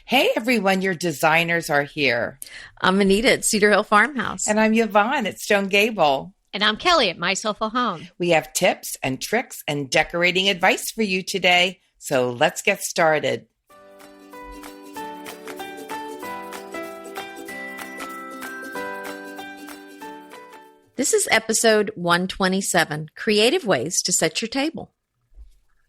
Hey everyone, your designers are here. I'm Anita at Cedar Hill Farmhouse. And I'm Yvonne at Stone Gable. And I'm Kelly at My Soulful Home. We have tips and tricks and decorating advice for you today. So let's get started. This is episode 127, Creative Ways to Set Your Table.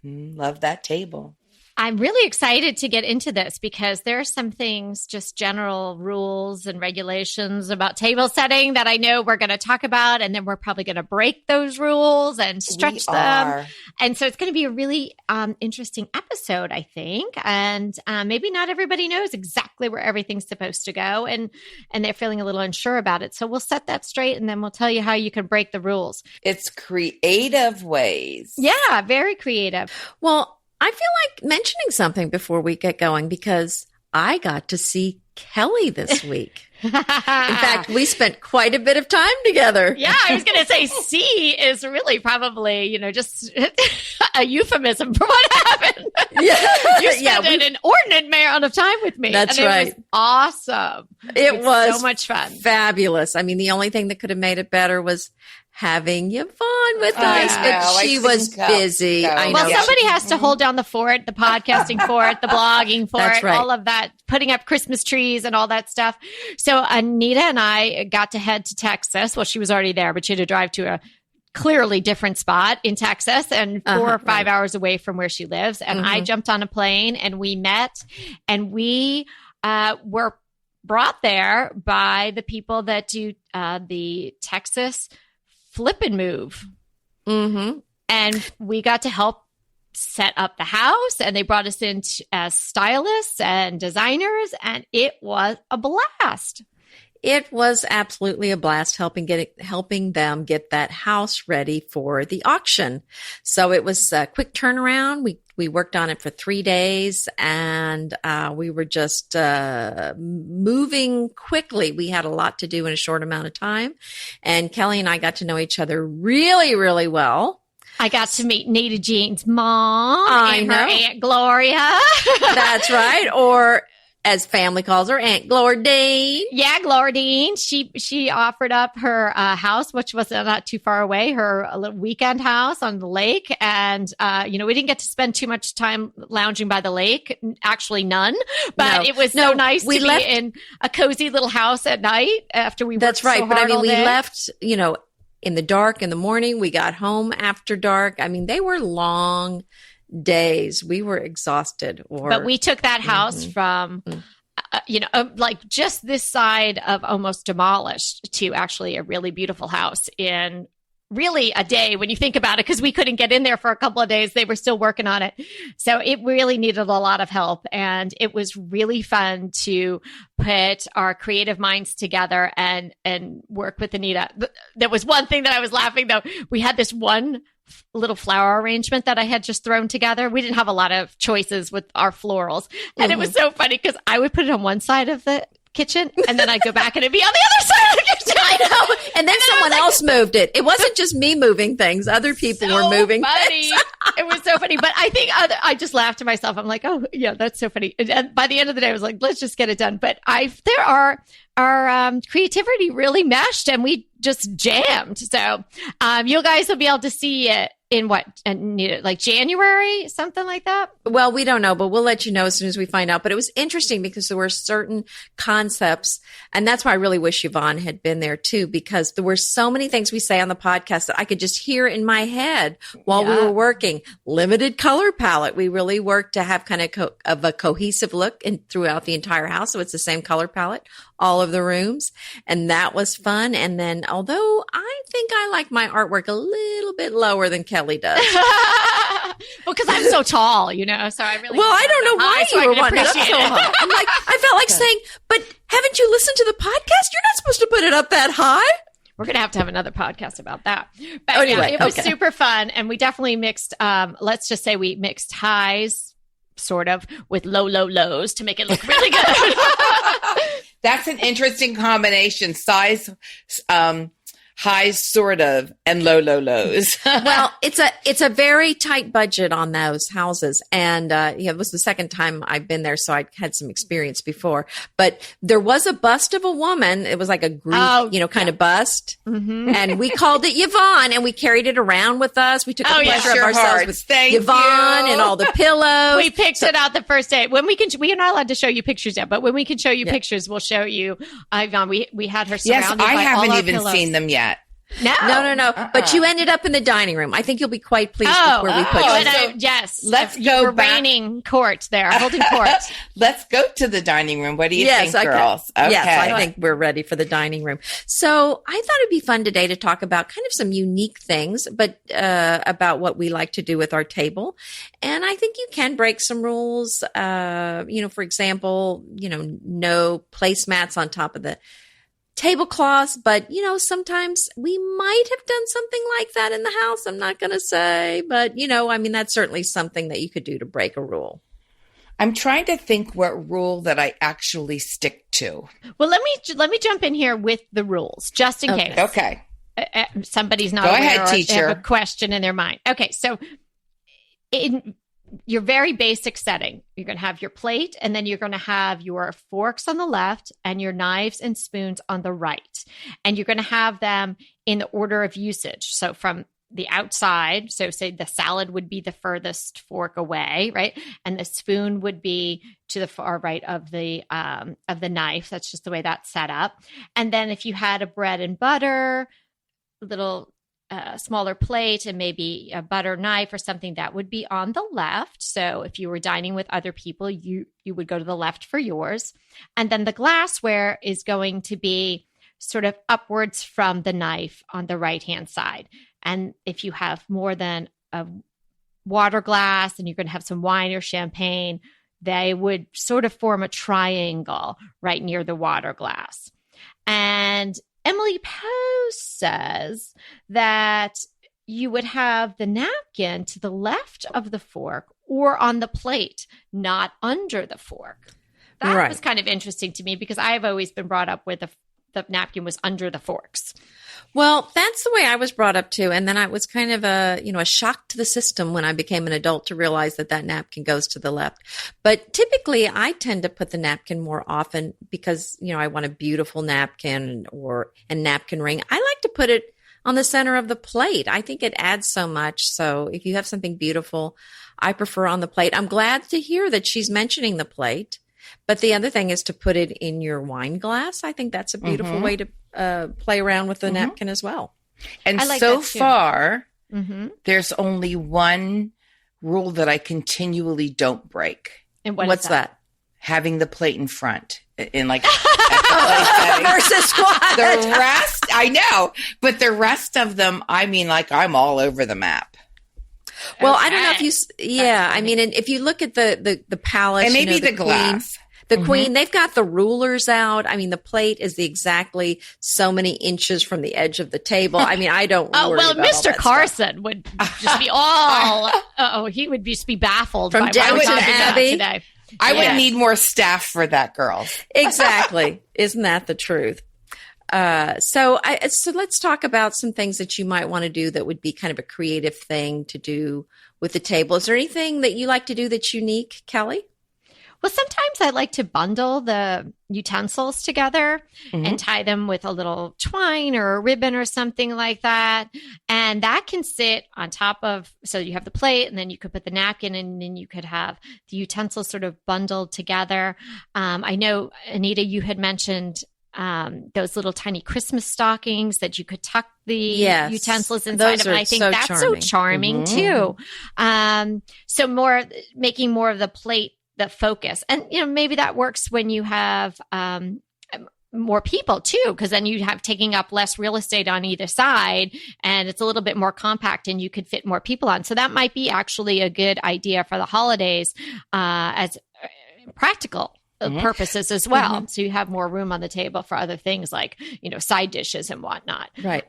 Love that table. I'm really excited to get into this because there are some things, just general rules and regulations about table setting that I know we're going to talk about, and then we're probably going to break those rules and stretch them. And so it's going to be a really interesting episode, I think. And maybe not everybody knows exactly where everything's supposed to go, and they're feeling a little unsure about it. So we'll set that straight, and then we'll tell you how you can break the rules. It's creative ways. Yeah, very creative. Well, I feel like mentioning something before we get going because I got to see Kelly this week. In fact, we spent quite a bit of time together. Yeah, I was going to say see is really probably, just a euphemism for what happened. Yeah. You spent an inordinate amount of time with me. That's and right. It was awesome. It was so much fun. Fabulous. I mean, the only thing that could have made it better was having Yvonne with us, but she was busy. I know. Well, somebody has to hold down the fort, the podcasting fort, the blogging fort, That's right. All of that, putting up Christmas trees and all that stuff. So Anita and I got to head to Texas. Well, she was already there, but she had to drive to a clearly different spot in Texas and 4 or 5 hours away from where she lives. And I jumped on a plane and we met, and we were brought there by the people that do the Texas Flip and Move. Mm-hmm. And we got to help set up the house, and they brought us in as stylists and designers, and it was a blast. It was absolutely a blast helping them get that house ready for the auction. So it was a quick turnaround. We worked on it for 3 days, and we were just moving quickly. We had a lot to do in a short amount of time, and Kelly and I got to know each other really, really well. I got to meet Nita Jean's mom and her Aunt Gloria. That's right. Or as family calls her, Aunt Glordine. Yeah, Glordine. She offered up her house, which was not too far away, her little weekend house on the lake. And, we didn't get to spend too much time lounging by the lake. Actually, none. But it was so nice to be in a cozy little house at night after we worked so hard all day. But I mean, we left, in the dark in the morning. We got home after dark. I mean, they were long days. We were exhausted. But we took that house from, like just this side of almost demolished to actually a really beautiful house in really a day when you think about it, because we couldn't get in there for a couple of days. They were still working on it. So it really needed a lot of help. And it was really fun to put our creative minds together and work with Anita. There was one thing that I was laughing, though. We had this one little flower arrangement that I had just thrown together. We didn't have a lot of choices with our florals. And it was so funny because I would put it on one side of the kitchen and then I'd go back and it'd be on the other side of the kitchen. I know. And then someone else moved it. It wasn't just me moving things. Other people were moving things. It was so funny. But I think I just laughed to myself. I'm like, oh, yeah, that's so funny. And by the end of the day, I was like, let's just get it done. But our creativity really meshed and we just jammed. So you guys will be able to see it in like January, something like that? Well, we don't know, but we'll let you know as soon as we find out. But it was interesting because there were certain concepts, and that's why I really wish Yvonne had been there too, because there were so many things we say on the podcast that I could just hear in my head while we were working. Limited color palette. We really worked to have kind of a cohesive look throughout the entire house. So it's the same color palette, all of the rooms. And that was fun. And then, although I think I like my artwork a little bit lower than Kelly does. Well, because I'm so tall, so I really. Well, I don't know why you were wanting it up so high. I'm like, I felt like saying, but haven't you listened to the podcast? You're not supposed to put it up that high. We're going to have another podcast about that. But anyway, it was super fun. And we definitely mixed, let's just say we mixed highs, sort of, with low lows to make it look really good. That's an interesting combination. Size, highs sort of and lows. Well, it's a very tight budget on those houses. And, it was the second time I've been there. So I had some experience before, but there was a bust of a woman. It was like a group, kind of bust. Mm-hmm. And we called it Yvonne and we carried it around with us. We took a picture of ourselves with Yvonne and all the pillows. We picked it out the first day. When we are not allowed to show you pictures yet, but when we can show you pictures, we'll show you Yvonne. We had her surrounded by all our pillows. Yes, I haven't even seen them yet. No. But you ended up in the dining room. I think you'll be quite pleased with where we put you. Yes. Let's go We're reigning court there, holding court. Let's go to the dining room. What do you think, girls? Okay. Yes, I think we're ready for the dining room. So I thought it'd be fun today to talk about kind of some unique things, but about what we like to do with our table. And I think you can break some rules. For example, no placemats on top of the tablecloths, but sometimes we might have done something like that in the house. I'm not going to say, but that's certainly something that you could do to break a rule. I'm trying to think what rule that I actually stick to. Well, let me jump in here with the rules just in case. Okay. Somebody's not Go aware ahead, or teacher. they have a question in their mind. Okay, so in your very basic setting, you're going to have your plate and then you're going to have your forks on the left and your knives and spoons on the right. And you're going to have them in the order of usage. So from the outside, so say the salad would be the furthest fork away, right? And the spoon would be to the far right of the knife. That's just the way that's set up. And then if you had a bread and butter, little smaller plate and maybe a butter knife or something, that would be on the left. So if you were dining with other people, you would go to the left for yours. And then the glassware is going to be sort of upwards from the knife on the right-hand side. And if you have more than a water glass and you're going to have some wine or champagne, they would sort of form a triangle right near the water glass. And Emily Poe says that you would have the napkin to the left of the fork or on the plate, not under the fork. That was kind of interesting to me because I've always been brought up with the napkin was under the forks. Well, that's the way I was brought up too. And then I was kind of a shock to the system when I became an adult to realize that napkin goes to the left. But typically I tend to put the napkin more often because, I want a beautiful napkin or a napkin ring. I like to put it on the center of the plate. I think it adds so much. So if you have something beautiful, I prefer on the plate. I'm glad to hear that she's mentioning the plate. But the other thing is to put it in your wine glass. I think that's a beautiful way to play around with the napkin as well. And like so far, there's only one rule that I continually don't break. And what's that? Having the plate in front. In like versus what? The rest, I know. But the rest of them, I'm all over the map. Well, I don't know if and if you look at the palace, and maybe the glass. The queen, they've got the rulers out. The plate is exactly so many inches from the edge of the table. I don't worry about Mr. Carson stuff. would just be all, he would just be baffled from by Downton Abbey today. I would need more staff for that, girls. Exactly. Isn't that the truth? So let's talk about some things that you might want to do that would be kind of a creative thing to do with the table. Is there anything that you like to do that's unique, Kelly? Well, sometimes I like to bundle the utensils together and tie them with a little twine or a ribbon or something like that. And that can sit on top of, so you have the plate and then you could put the napkin and then you could have the utensils sort of bundled together. I know, Anita, you had mentioned those little tiny Christmas stockings that you could tuck the utensils inside of. And I think that's so charming too. So making more of the plate the focus. And, maybe that works when you have more people too, because then you have taking up less real estate on either side and it's a little bit more compact and you could fit more people on. So that might be actually a good idea for the holidays as practical purposes as well. So you have more room on the table for other things like, side dishes and whatnot. Right.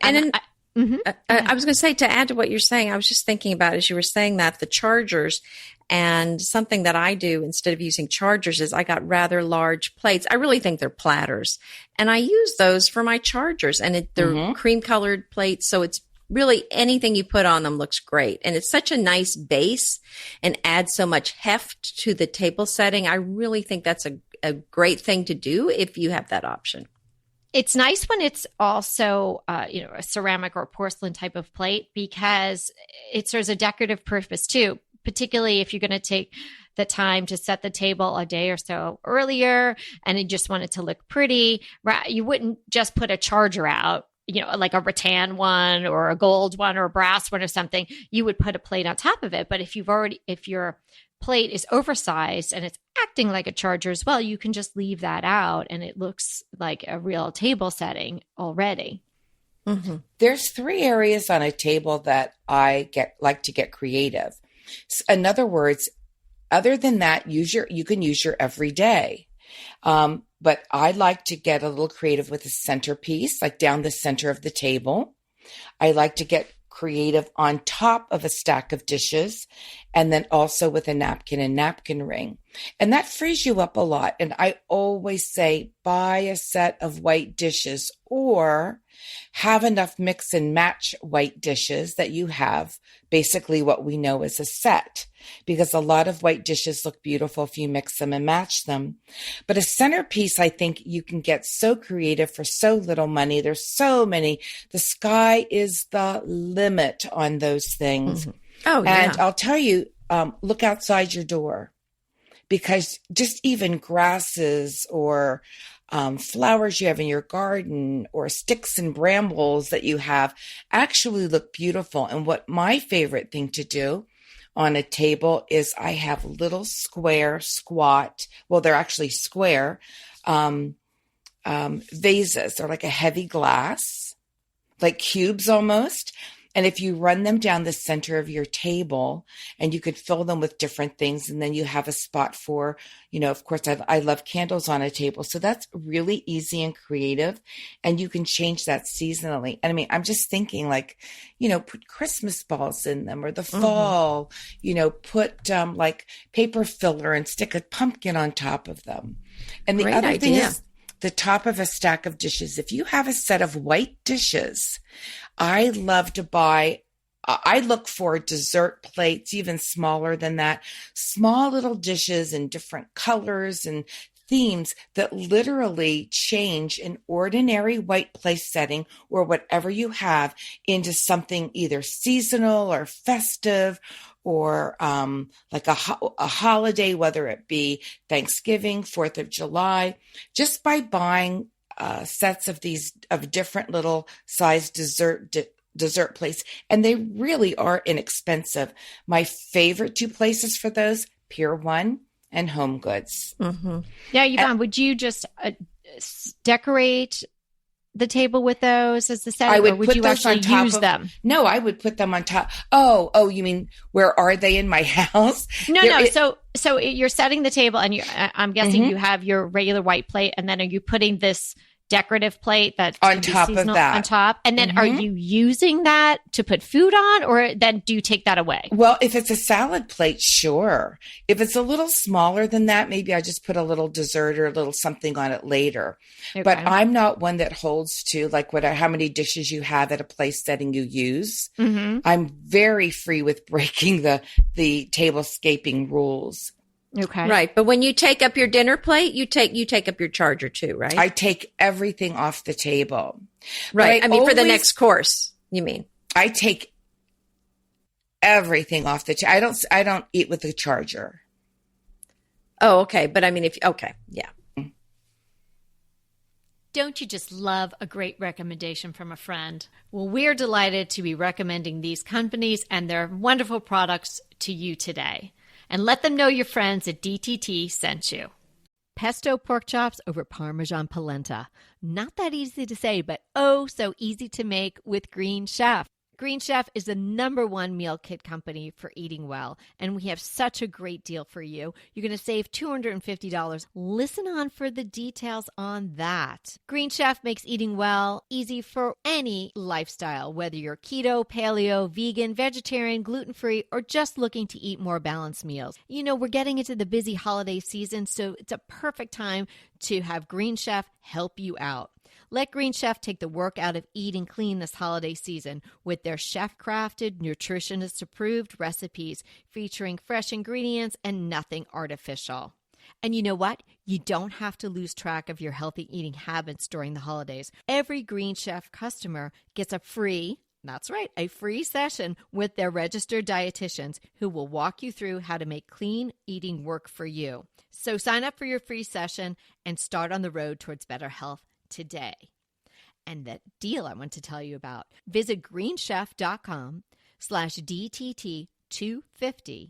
I was going to say, to add to what you're saying, I was just thinking about, as you were saying that, the chargers, and something that I do instead of using chargers is I got rather large plates. I really think they're platters, and I use those for my chargers, and they're cream colored plates. So it's really anything you put on them looks great. And it's such a nice base and adds so much heft to the table setting. I really think that's a great thing to do if you have that option. It's nice when it's also, a ceramic or porcelain type of plate, because it serves a decorative purpose too, particularly if you're going to take the time to set the table a day or so earlier and you just want it to look pretty. Right? You wouldn't just put a charger out, like a rattan one or a gold one or a brass one or something. You would put a plate on top of it. But if your plate is oversized and it's acting like a charger as well, you can just leave that out and it looks like a real table setting already. Mm-hmm. There's 3 areas on a table that I like to get creative. In other words, other than that, you can use your everyday. But I like to get a little creative with a centerpiece, like down the center of the table. I like to get creative on top of a stack of dishes, and then also with a napkin and napkin ring. And that frees you up a lot. And I always say, buy a set of white dishes, or have enough mix and match white dishes that you have basically what we know as a set, because a lot of white dishes look beautiful if you mix them and match them. But a centerpiece, I think you can get so creative for so little money. There's so many. The sky is the limit on those things. Mm-hmm. Oh, yeah. And I'll tell you, look outside your door, because just even grasses or flowers you have in your garden or sticks and brambles that you have actually look beautiful. And what my favorite thing to do on a table is I have little they're actually square vases. They're like a heavy glass, like cubes almost. And if you run them down the center of your table, and you could fill them with different things, and then you have a spot for, of course, I love candles on a table. So that's really easy and creative. And you can change that seasonally. And I mean, I'm just thinking put Christmas balls in them, or the fall, put like paper filler and stick a pumpkin on top of them. And the Great other thing idea. is, the top of a stack of dishes. If you have a set of white dishes, I love to buy, I look for dessert plates, even smaller than that, small little dishes in different colors and themes that literally change an ordinary white place setting or whatever you have into something either seasonal or festive, or like a holiday, whether it be Thanksgiving, 4th of July, just by buying sets of different little size dessert plates. And they really are inexpensive. My favorite 2 places for those, Pier 1 and Home Goods. Mm-hmm. Yeah, Yvonne, would you just decorate the table with those as the setting, or would you actually use them? No, I would put them on top. Oh, you mean where are they in my house? No. So you're setting the table, and I'm guessing you have your regular white plate, and then are you putting this decorative plate that's on top of that? On top, and then are you using that to put food on, or then do you take that away? Well, if it's a salad plate, sure. If it's a little smaller than that, maybe I just put a little dessert or a little something on it later. Okay. But I'm not one that holds to how many dishes you have at a place setting you use. Mm-hmm. I'm very free with breaking the tablescaping rules. Okay. Right. But when you take up your dinner plate, you take up your charger too, right? I take everything off the table. Right. I mean, for the next course, you mean? I take everything off the table. I don't eat with the charger. Oh, okay. But I mean, yeah. Don't you just love a great recommendation from a friend? Well, we're delighted to be recommending these companies and their wonderful products to you today. And let them know your friends at DTT sent you. Pesto pork chops over Parmesan polenta. Not that easy to say, but oh, so easy to make with Green Chef. Green Chef is the #1 meal kit company for eating well, and we have such a great deal for you. You're going to save $250. Listen on for the details on that. Green Chef makes eating well easy for any lifestyle, whether you're keto, paleo, vegan, vegetarian, gluten-free, or just looking to eat more balanced meals. You know, we're getting into the busy holiday season, so it's a perfect time to have Green Chef help you out. Let Green Chef take the work out of eating clean this holiday season with their chef-crafted, nutritionist-approved recipes featuring fresh ingredients and nothing artificial. And you know what? You don't have to lose track of your healthy eating habits during the holidays. Every Green Chef customer gets a free session with their registered dietitians who will walk you through how to make clean eating work for you. So sign up for your free session and start on the road towards better health today. And that deal I want to tell you about, visit greenchef.com/DTT250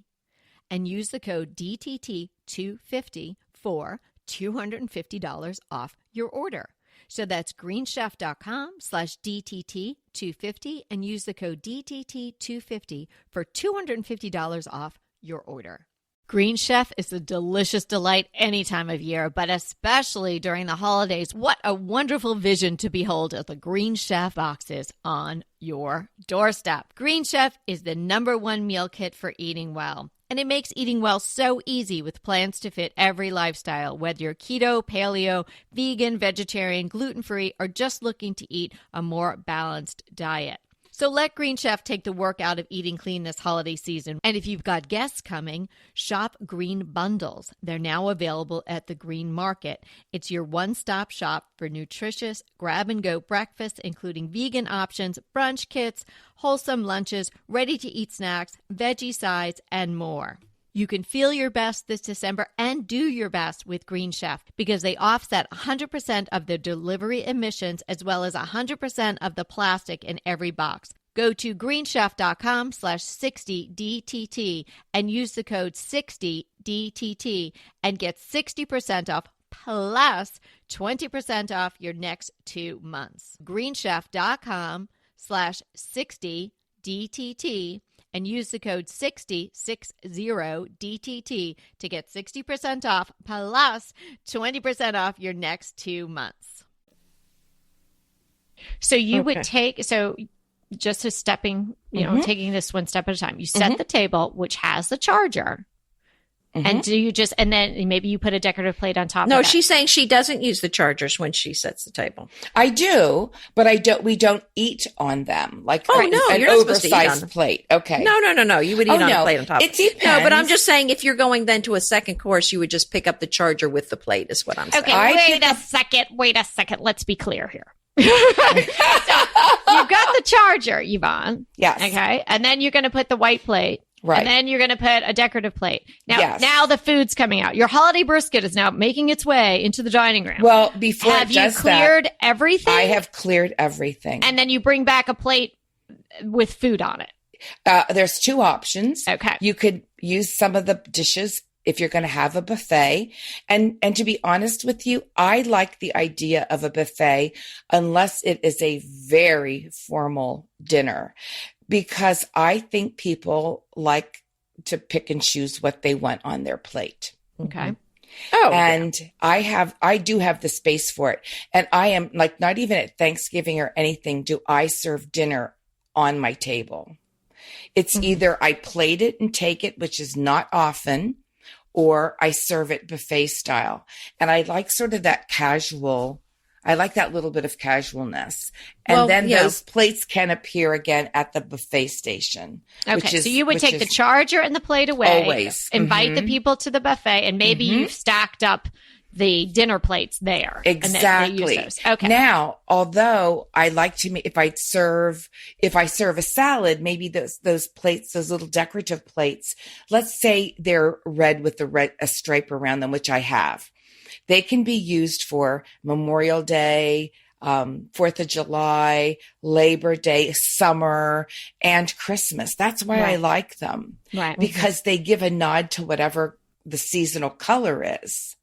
and use the code DTT250 for $250 off your order. So that's greenchef.com/DTT250 and use the code DTT250 for $250 off your order. Green Chef is a delicious delight any time of year, but especially during the holidays. What a wonderful vision to behold as the Green Chef boxes on your doorstep. Green Chef is the #1 meal kit for eating well. And it makes eating well so easy with plans to fit every lifestyle, whether you're keto, paleo, vegan, vegetarian, gluten-free, or just looking to eat a more balanced diet. So let Green Chef take the work out of eating clean this holiday season. And if you've got guests coming, shop Green Bundles. They're now available at the Green Market. It's your one-stop shop for nutritious grab-and-go breakfasts, including vegan options, brunch kits, wholesome lunches, ready-to-eat snacks, veggie sides, and more. You can feel your best this December and do your best with Green Chef because they offset 100% of the delivery emissions as well as 100% of the plastic in every box. Go to greenchef.com/60DTT and use the code 60DTT and get 60% off plus 20% off your next 2 months. greenchef.com/60DTT and use the code 60DTT to get 60% off plus 20% off your next 2 months. So you would take, just a stepping, taking this one step at a time. You set the table, which has the charger. And do you just, and then maybe you put a decorative plate on top of it? No, she's saying she doesn't use the chargers when she sets the table. I do, but we don't eat on them. Like you're not supposed to eat on oversized plate. Okay. No. You would eat on a plate on top. It depends. No, but I'm just saying if you're going then to a second course, you would just pick up the charger with the plate is what I'm saying. Okay, wait a second. Let's be clear here. So you've got the charger, Yvonne. Yes. Okay. And then you're going to put the white plate. Right. And then you're going to put a decorative plate. Now the food's coming out. Your holiday brisket is now making its way into the dining room. Well, before have you cleared everything? I have cleared everything. And then you bring back a plate with food on it. There's 2 options. Okay. You could use some of the dishes if you're going to have a buffet. And to be honest with you, I like the idea of a buffet unless it is a very formal dinner, because I think people like to pick and choose what they want on their plate. Okay. Oh, and yeah. I do have the space for it. And I am like, not even at Thanksgiving or anything do I serve dinner on my table. It's either I plate it and take it, which is not often, or I serve it buffet style. And I like sort of that casual, I like that little bit of casualness. And those plates can appear again at the buffet station. Okay, so you would take the charger and the plate away. Always. Invite the people to the buffet, and maybe you've stacked up the dinner plates there. Exactly. And they use those. Okay. Now, although I like to, if I serve a salad, maybe those plates, those little decorative plates, let's say they're red with a stripe around them, which I have. They can be used for Memorial Day, 4th of July, Labor Day, summer, and Christmas. That's why I like them. Right. Because they give a nod to whatever the seasonal color is.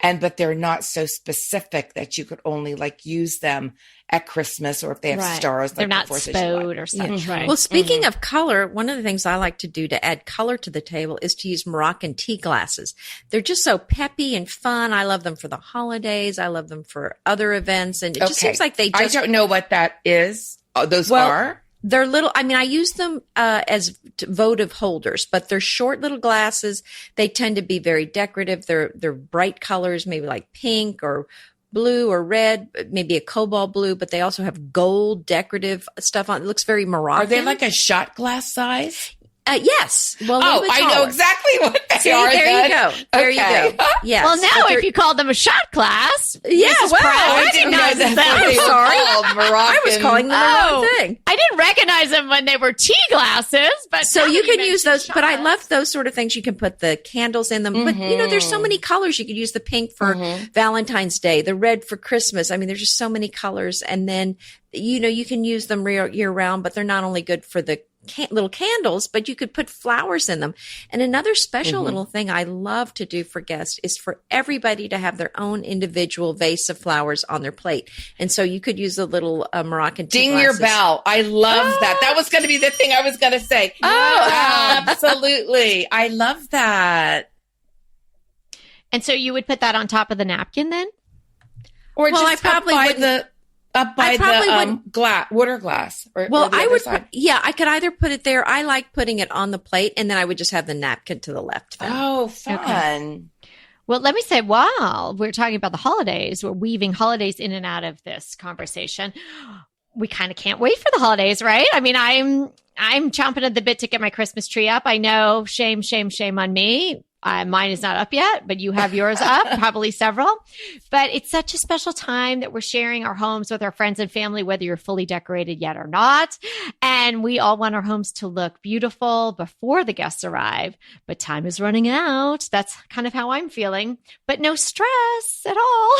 but they're not so specific that you could only like use them at Christmas, or if they have Right. stars. They're like not the 4th of July. spode or such, right? Well, speaking of color, one of the things I like to do to add color to the table is to use Moroccan tea glasses. They're just so peppy and fun. I love them for the holidays. I love them for other events. And it just seems like they just... I don't know what that is. Those are? They're little, I mean, I use them as votive holders, but they're short little glasses. They tend to be very decorative. They're bright colors, maybe like pink or blue or red, maybe a cobalt blue, but they also have gold decorative stuff on. It looks very Moroccan. Are they like a shot glass size? Yes. Well, I know exactly what they are. There then. you go. There you go. Yes. Well, now if you call them a shot glass, yeah, Mrs. well, Pratt I didn't know recognizes that's them. what they were sorry. called, Moroccan. I was calling them the wrong thing. I didn't recognize them when they were tea glasses, but So now you that can use mention those, but I shots. love those sort of things. You can put the candles in them, but you know, there's so many colors. You could use the pink for Valentine's Day, the red for Christmas. I mean, there's just so many colors. And then, you know, you can use them year round, but they're not only good for the little candles, but you could put flowers in them. And another special little thing I love to do for guests is for everybody to have their own individual vase of flowers on their plate. And so you could use a little Moroccan tea Ding glasses. your bell. I love that. That was going to be the thing I was going to say. Oh, absolutely. I love that. And so you would put that on top of the napkin then? Or Well, just I probably up by probably the water glass. Or Well, the I other would, side. I could either put it there. I like putting it on the plate, and then I would just have the napkin to the left. Then. Oh, fun. Well, let me say, while we're talking about the holidays, we're weaving holidays in and out of this conversation. We kind of can't wait for the holidays, right? I mean, I'm chomping at the bit to get my Christmas tree up. I know, shame on me. Mine is not up yet, but you have yours up, probably several. But it's such a special time that we're sharing our homes with our friends and family, whether you're fully decorated yet or not. And we all want our homes to look beautiful before the guests arrive. But time is running out. That's kind of how I'm feeling. But no stress at all.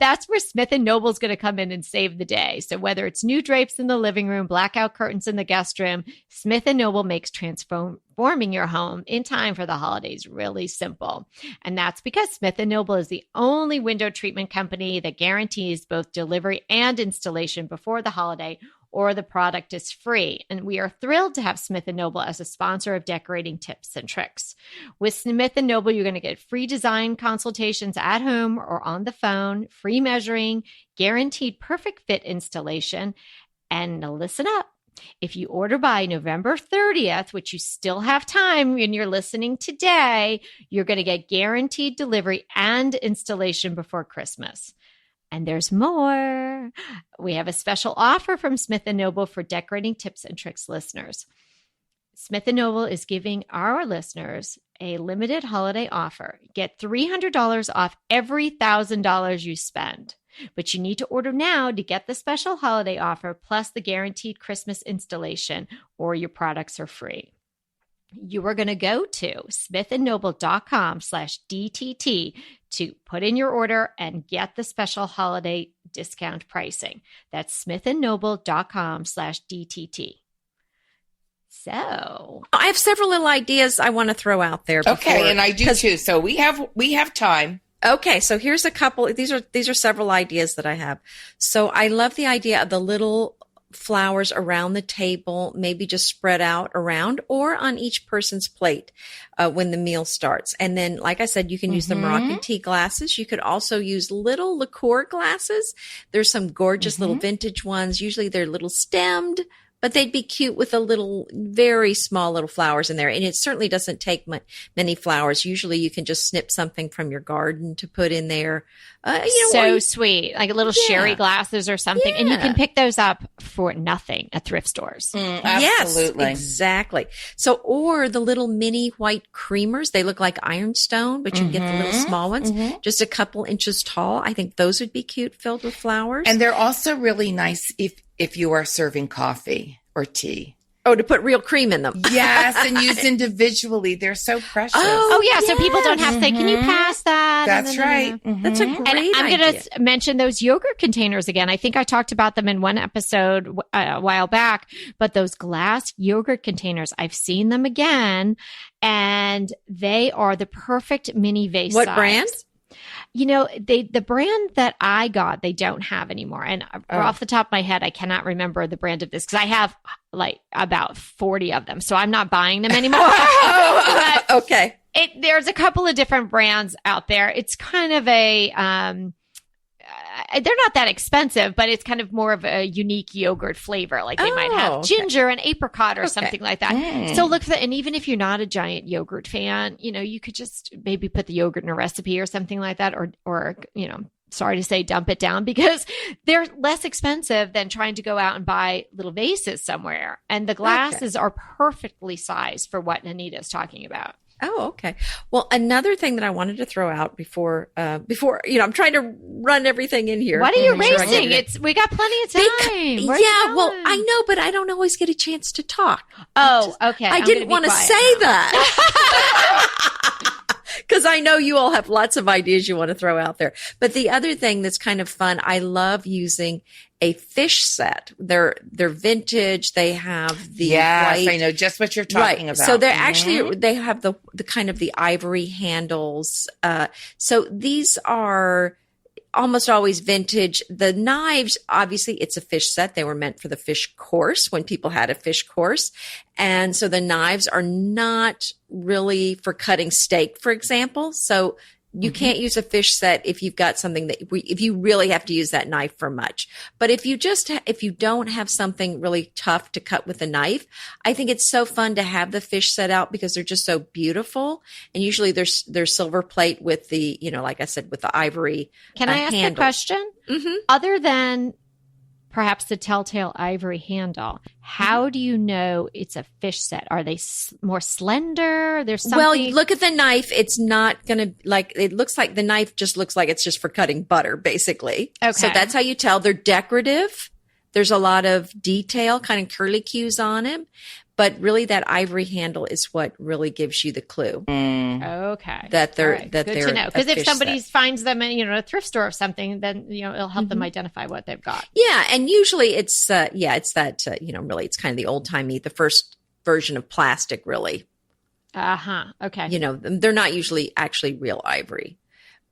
That's where Smith & Noble is going to come in and save the day. So whether it's new drapes in the living room, blackout curtains in the guest room, Smith & Noble makes transforming your home in time for the holidays really simple. And that's because Smith & Noble is the only window treatment company that guarantees both delivery and installation before the holiday, or the product is free. And we are thrilled to have Smith & Noble as a sponsor of Decorating Tips and Tricks. With Smith & Noble, you're going to get free design consultations at home or on the phone, free measuring, guaranteed perfect fit installation. And now listen up. If you order by November 30th, which you still have time when you're listening today, you're going to get guaranteed delivery and installation before Christmas. And there's more. We have a special offer from Smith & Noble for Decorating Tips and Tricks listeners. Smith & Noble is giving our listeners a limited holiday offer. Get $300 off every $1,000 you spend. But you need to order now to get the special holiday offer plus the guaranteed Christmas installation, or your products are free. You are going to go to smithandnoble.com/DTT to put in your order and get the special holiday discount pricing. That's smithandnoble.com/DTT. So I have several little ideas I want to throw out there. Okay, and I do too. So we have time. Okay, so here's a couple. These are several ideas that I have. So I love the idea of the little flowers around the table, maybe just spread out around or on each person's plate when the meal starts. And then, like I said, you can use the Moroccan tea glasses. You could also use little liqueur glasses. There's some gorgeous little vintage ones. Usually they're little stemmed, but they'd be cute with a little, very small little flowers in there. And it certainly doesn't take many flowers. Usually you can just snip something from your garden to put in there. Sweet, like little sherry glasses or something. And you can pick those up for nothing at thrift stores. Absolutely. Yes, exactly. So, or the little mini white creamers, they look like ironstone, but you can get the little small ones, just a couple inches tall. I think those would be cute, filled with flowers. And they're also really nice if you are serving coffee or tea. Oh, to put real cream in them. Yes, and used individually. They're so precious. Oh, yeah. So people don't have to say, can you pass that? That's right. That's a great And I'm idea. going to mention those yogurt containers again. I think I talked about them in one episode a while back, but those glass yogurt containers, I've seen them again, and they are the perfect mini vase What size. brand? You know, the brand that I got, they don't have anymore. And off the top of my head, I cannot remember the brand of this because I have like about 40 of them. So I'm not buying them anymore. But Okay. there's a couple of different brands out there. It's kind of they're not that expensive, but it's kind of more of a unique yogurt flavor. Like they might have ginger and apricot or something like that. So look for that. And even if you're not a giant yogurt fan, you know, you could just maybe put the yogurt in a recipe or something like that. Or, you know, sorry to say, dump it down because they're less expensive than trying to go out and buy little vases somewhere. And the glasses are perfectly sized for what Anita is talking about. Oh, okay. Well, another thing that I wanted to throw out before, you know, I'm trying to run everything in here. What are you Make sure I get racing? it. We got plenty of time. Where are you Yeah, well, going? I know, but I don't always get a chance to talk. Oh, okay. I I'm didn't gonna be want to quiet say now. that. Because I know you all have lots of ideas you want to throw out there. But the other thing that's kind of fun, I love using a fish set. They're vintage. They have the Yes, white, I know just what you're talking about. So they're actually, they have the kind of the ivory handles. So these are almost always vintage. The knives, obviously it's a fish set. They were meant for the fish course when people had a fish course. And so the knives are not really for cutting steak, for example. So you can't use a fish set if you've got something if you really have to use that knife for much. But if you don't have something really tough to cut with a knife, I think it's so fun to have the fish set out because they're just so beautiful. And usually there's silver plate with the, you know, like I said, with the ivory. Can I ask a question? Mm-hmm. Other than perhaps the telltale ivory handle, how do you know it's a fish set? Are they more slender? There's something. Well, look at the knife. It's not going to it looks like the knife just looks like it's just for cutting butter, basically. Okay. So that's how you tell. They're decorative. There's a lot of detail, kind of curlicues on them. But really that ivory handle is what really gives you the clue Okay. that they're, All right. that Good they're to know. Because a if fish somebody set. finds them in, you know, a thrift store or something, then, you know, it'll help them identify what they've got. Yeah. And usually it's that, you know, really it's kind of the old timey, the first version of plastic, really. Okay. You know, they're not usually actually real ivory.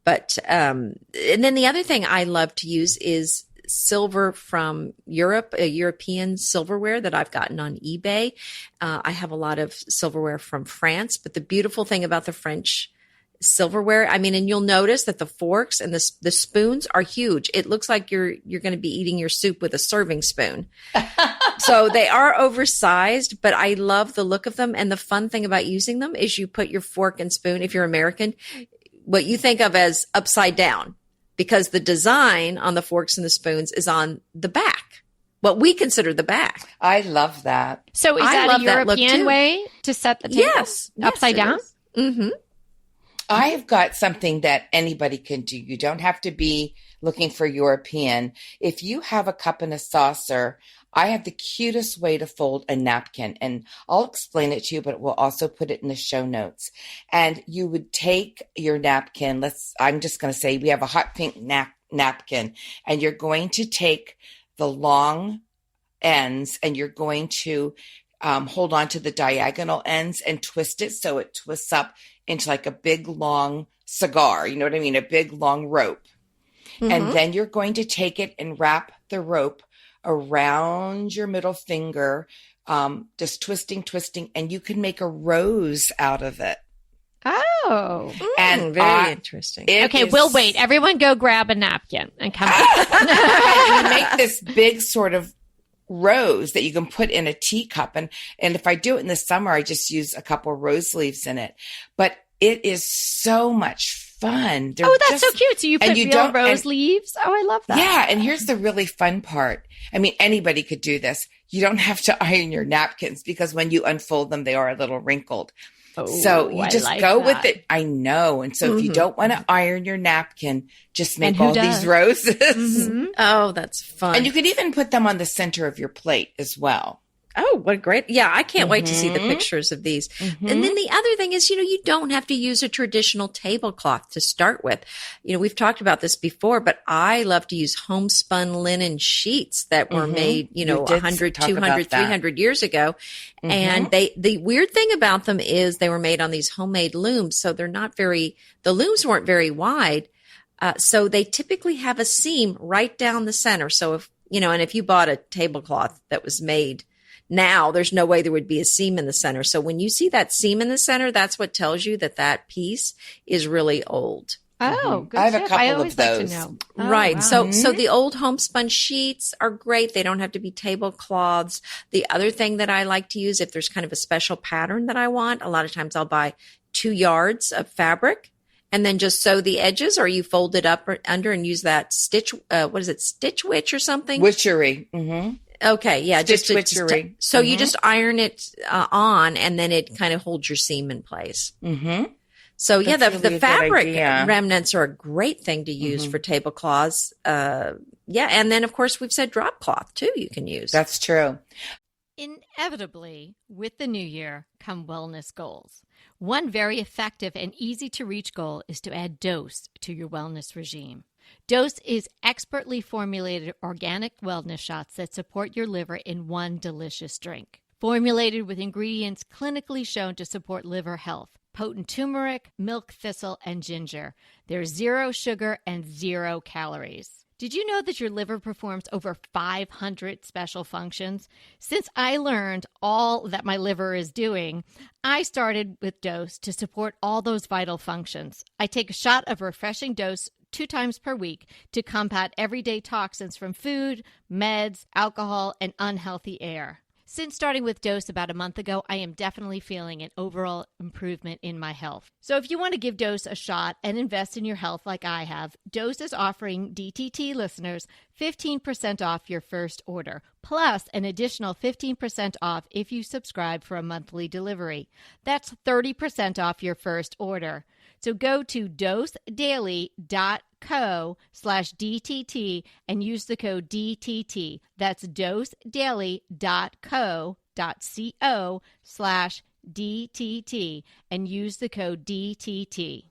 But, and then the other thing I love to use is silver from Europe, European silverware that I've gotten on eBay. I have a lot of silverware from France, but the beautiful thing about the French silverware, I mean, and you'll notice that the forks and the spoons are huge. It looks like you're going to be eating your soup with a serving spoon. So they are oversized, but I love the look of them. And the fun thing about using them is you put your fork and spoon, if you're American, what you think of as upside down, because the design on the forks and the spoons is on the back, what we consider the back. I love that. So is I that love a that look, European too. way to set the table? Yes. Upside down? Mm-hmm. I've got something that anybody can do. You don't have to be looking for European. If you have a cup and a saucer, I have the cutest way to fold a napkin, and I'll explain it to you, but we'll also put it in the show notes. And you would take your napkin. I'm just going to say we have a hot pink napkin, and you're going to take the long ends and you're going to hold on to the diagonal ends and twist it so it twists up into like a big long cigar. You know what I mean? A big long rope. Mm-hmm. And then you're going to take it and wrap the rope around your middle finger, just twisting, and you can make a rose out of it. Oh. And very interesting. Okay, we'll wait. Everyone go grab a napkin and come back. And you make this big sort of rose that you can put in a teacup. And if I do it in the summer, I just use a couple of rose leaves in it. But it is so much fun. Oh, that's so cute. So you put real rose leaves? Oh, I love that. Yeah. And here's the really fun part. I mean, anybody could do this. You don't have to iron your napkins because when you unfold them, they are a little wrinkled. Oh, so you just like go that. with it. I know. And so if you don't want to iron your napkin, just make all these roses. Oh, that's fun. And you could even put them on the center of your plate as well. Oh, what great. Yeah, I can't wait to see the pictures of these. And then the other thing is, you don't have to use a traditional tablecloth to start with. We've talked about this before, but I love to use homespun linen sheets that were made, 100, 200, 300 years ago. And the weird thing about them is they were made on these homemade looms. So the looms weren't very wide. So they typically have a seam right down the center. So if you bought a tablecloth that was made now, there's no way there would be a seam in the center. So when you see that seam in the center, that's what tells you that piece is really old. Oh, good. I have a couple I always of those. like to know. Right. Wow. So the old homespun sheets are great. They don't have to be tablecloths. The other thing that I like to use, if there's kind of a special pattern that I want, a lot of times I'll buy 2 yards of fabric and then just sew the edges, or you fold it up or under and use that stitch witch or something? Witchery. Mm-hmm. Okay, yeah, Stitch witchery. So you just iron it on, and then it kind of holds your seam in place. Mm-hmm. So That's the really a good fabric idea. remnants are a great thing to use for tablecloths. And then of course we've said drop cloth too. You can use. That's true. Inevitably, with the new year come wellness goals. One very effective and easy to reach goal is to add dose to your wellness regime. Dose is expertly formulated organic wellness shots that support your liver in one delicious drink. Formulated with ingredients clinically shown to support liver health. Potent turmeric, milk thistle, and ginger. There's 0 sugar and 0 calories. Did you know that your liver performs over 500 special functions? Since I learned all that my liver is doing, I started with Dose to support all those vital functions. I take a shot of refreshing Dose 2 times per week to combat everyday toxins from food, meds, alcohol, and unhealthy air. Since starting with Dose about a month ago, I am definitely feeling an overall improvement in my health. So if you want to give Dose a shot and invest in your health like I have, Dose is offering DTT listeners 15% off your first order, plus an additional 15% off if you subscribe for a monthly delivery. That's 30% off your first order. So go to dosedaily.co/DTT and use the code DTT. That's dosedaily.co.co/DTT and use the code DTT.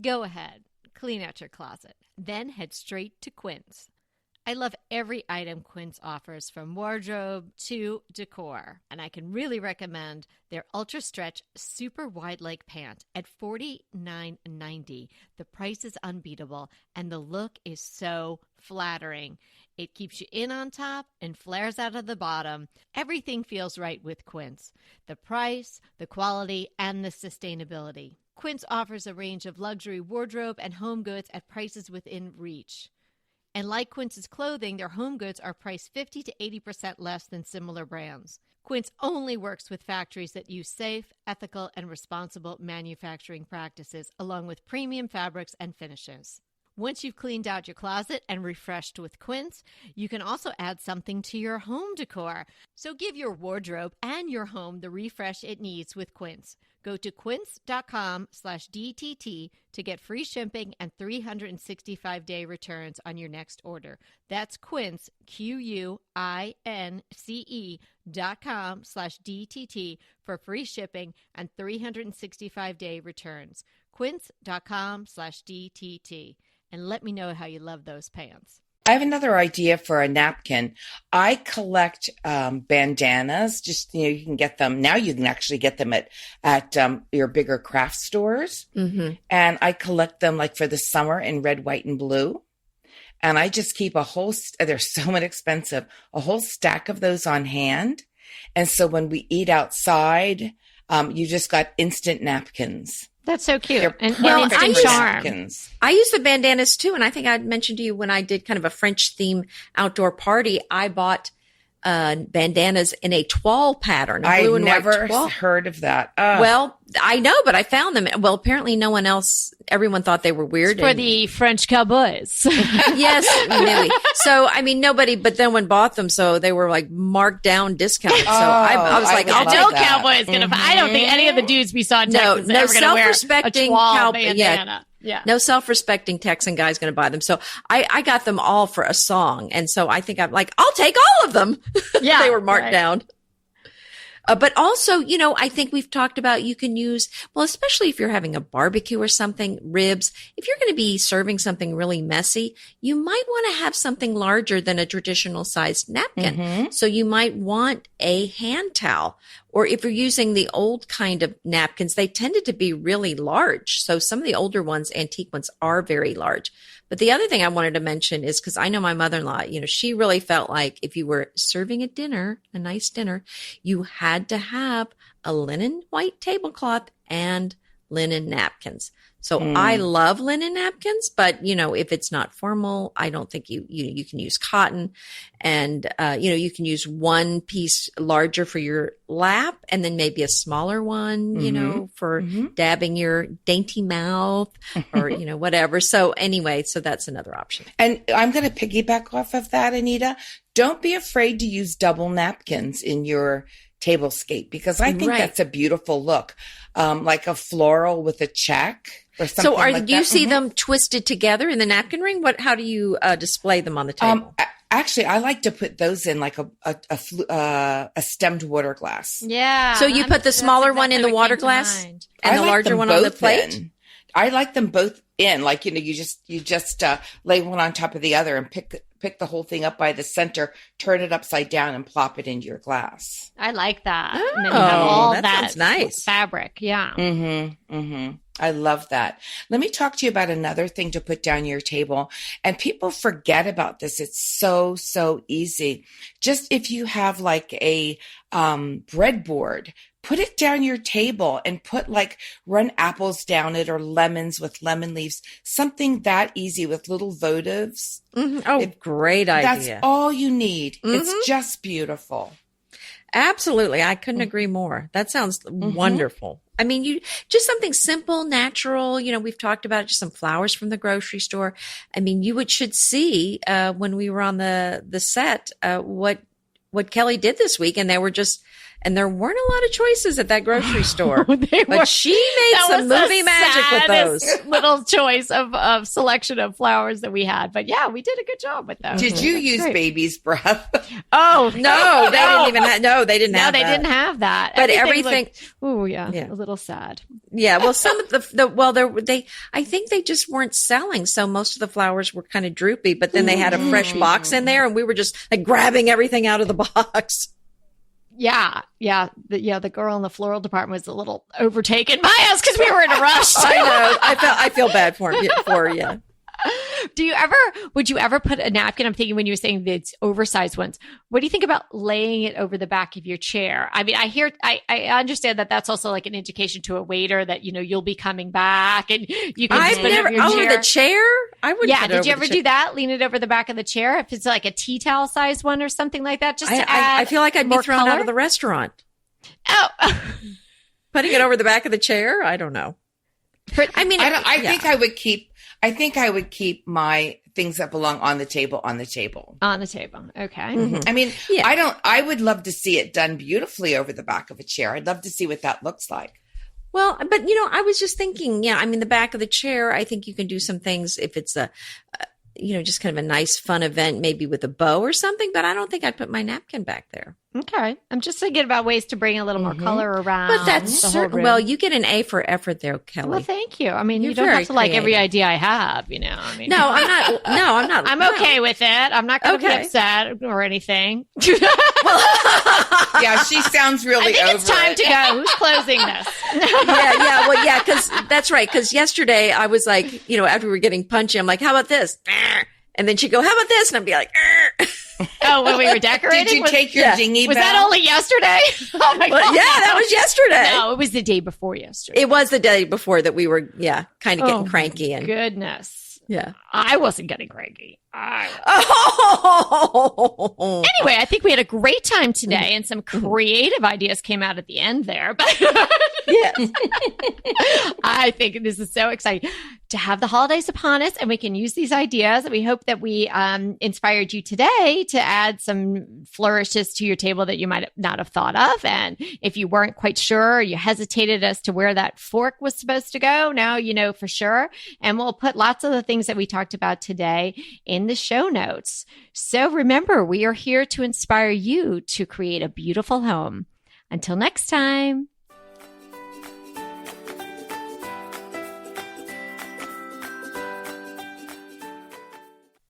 Go ahead, clean out your closet, then head straight to Quince. I love every item Quince offers, from wardrobe to decor, and I can really recommend their Ultra Stretch Super Wide Leg Pant at $49.90. The price is unbeatable, and the look is so flattering. It keeps you in on top and flares out of the bottom. Everything feels right with Quince. The price, the quality, and the sustainability. Quince offers a range of luxury wardrobe and home goods at prices within reach. And like Quince's clothing, their home goods are priced 50 to 80% less than similar brands. Quince only works with factories that use safe, ethical, and responsible manufacturing practices, along with premium fabrics and finishes. Once you've cleaned out your closet and refreshed with Quince, you can also add something to your home decor. So give your wardrobe and your home the refresh it needs with Quince. Go to quince.com/DTT to get free shipping and 365-day returns on your next order. That's Quince, QUINCE.com/DTT for free shipping and 365-day returns. Quince.com/DTT. And let me know how you love those pants. I have another idea for a napkin. I collect bandanas. Just, you can get them. Now you can actually get them at your bigger craft stores. Mm-hmm. And I collect them like for the summer in red, white, and blue. And I just keep they're so inexpensive, a whole stack of those on hand. And so when we eat outside, you just got instant napkins. That's so cute. And instant charm. Napkins. I use the bandanas too. And I think I mentioned to you when I did kind of a French theme outdoor party, I bought bandanas in a toile pattern. I've never heard of that. Well, I know, but I found them. Well, apparently no one else, everyone thought they were weird. It's for the French cowboys. Yes, maybe. So, I mean, nobody but then one bought them. So they were like marked down discounted. So I was like, I'll no take that. cowboy is going to, I don't think any of the dudes we saw in Texas are ever going to wear a toile bandana. Yeah. No self-respecting Texan guy's going to buy them. So I got them all for a song. And so I think I'm like, I'll take all of them. Yeah. They were marked down. But also, I think we've talked about you can use, well, especially if you're having a barbecue or something, ribs, if you're going to be serving something really messy, you might want to have something larger than a traditional sized napkin. Mm-hmm. So you might want a hand towel. Or if you're using the old kind of napkins, they tended to be really large. So some of the older ones, antique ones, are very large. But the other thing I wanted to mention is because I know my mother-in-law, she really felt like if you were serving a dinner, a nice dinner, you had to have a linen white tablecloth and linen napkins. So I love linen napkins, but if it's not formal, I don't think you can use cotton, and you can use one piece larger for your lap and then maybe a smaller one, for dabbing your dainty mouth or whatever. So anyway, so that's another option. And I'm going to piggyback off of that, Anita. Don't be afraid to use double napkins in your tablescape, because I think that's a beautiful look, like a floral with a check or something. So like do you that. see them twisted together in the napkin ring? How do you display them on the table? Actually, I like to put those in like a stemmed water glass. Yeah. So you put the smaller one in the water glass and the larger one on the plate? I like them both in, like, you just lay one on top of the other and pick the whole thing up by the center, turn it upside down and plop it into your glass. I like that. Oh, and then you have all that sounds nice. fabric. Yeah. I love that. Let me talk to you about another thing to put down your table. And people forget about this. It's so, so easy. Just if you have like a breadboard, put it down your table and run apples down it or lemons with lemon leaves, something that easy with little votives. Mm-hmm. Oh, great idea. That's all you need. It's just beautiful. Absolutely. I couldn't agree more. That sounds wonderful. I mean, just something simple, natural. We've talked about just some flowers from the grocery store. I mean, should see when we were on the set what Kelly did this week, and there weren't a lot of choices at that grocery store. But she made some movie magic with those. Little choice of selection of flowers that we had. But yeah, we did a good job with those. Did you use baby's breath? Oh, no, they didn't even have, no, they didn't have that. No, they didn't have that. But everything a little sad. Yeah, well, some of I think they just weren't selling. So most of the flowers were kind of droopy, but then they had a fresh box in there and we were just like grabbing everything out of the box. Yeah. The girl in the floral department was a little overtaken by us because we were in a rush. I know. I feel bad for you. Would you ever put a napkin? I'm thinking when you were saying the oversized ones, what do you think about laying it over the back of your chair? I mean, I understand that that's also like an indication to a waiter that, you'll be coming back and you can I've never, over the chair? I would. Yeah. Did you ever do that? Lean it over the back of the chair? If it's like a tea towel size one or something like that, just to add I feel like I'd be thrown color? out of the restaurant. Oh, Putting it over the back of the chair? I don't know. I think I would keep my things that belong on the table. On the table. Okay. Mm-hmm. I mean, I would love to see it done beautifully over the back of a chair. I'd love to see what that looks like. Well, but I was just thinking, the back of the chair, I think you can do some things if it's just kind of a nice fun event, maybe with a bow or something, but I don't think I'd put my napkin back there. Okay. I'm just thinking about ways to bring a little more color around. But that's well, you get an A for effort there, Kelly. Well, thank you. I mean, You're you don't have to like creative. every idea I have, I mean. No, I'm not. No, I'm not. I'm okay with it. I'm not going to be upset or anything. Yeah, she sounds really I think over it's time to go. Who's closing this? Yeah, because that's right. Because yesterday I was like, after we were getting punchy, I'm like, how about this? And then she'd go, how about this? And I'd be like, oh, when we were decorating? Did you take your dinghy Was bell? that only yesterday? Oh my God. Yeah, that was yesterday. No, it was the day before yesterday. It was the day before that we were, kind of getting cranky. And goodness. Yeah. I wasn't getting cranky. Oh. Anyway, I think we had a great time today and some creative ideas came out at the end there. But Yes. I think this is so exciting to have the holidays upon us and we can use these ideas. And we hope that we inspired you today to add some flourishes to your table that you might not have thought of. And if you weren't quite sure, or you hesitated as to where that fork was supposed to go, now you know for sure. And we'll put lots of the things that we talked about today in the show notes. So remember, we are here to inspire you to create a beautiful home. Until next time.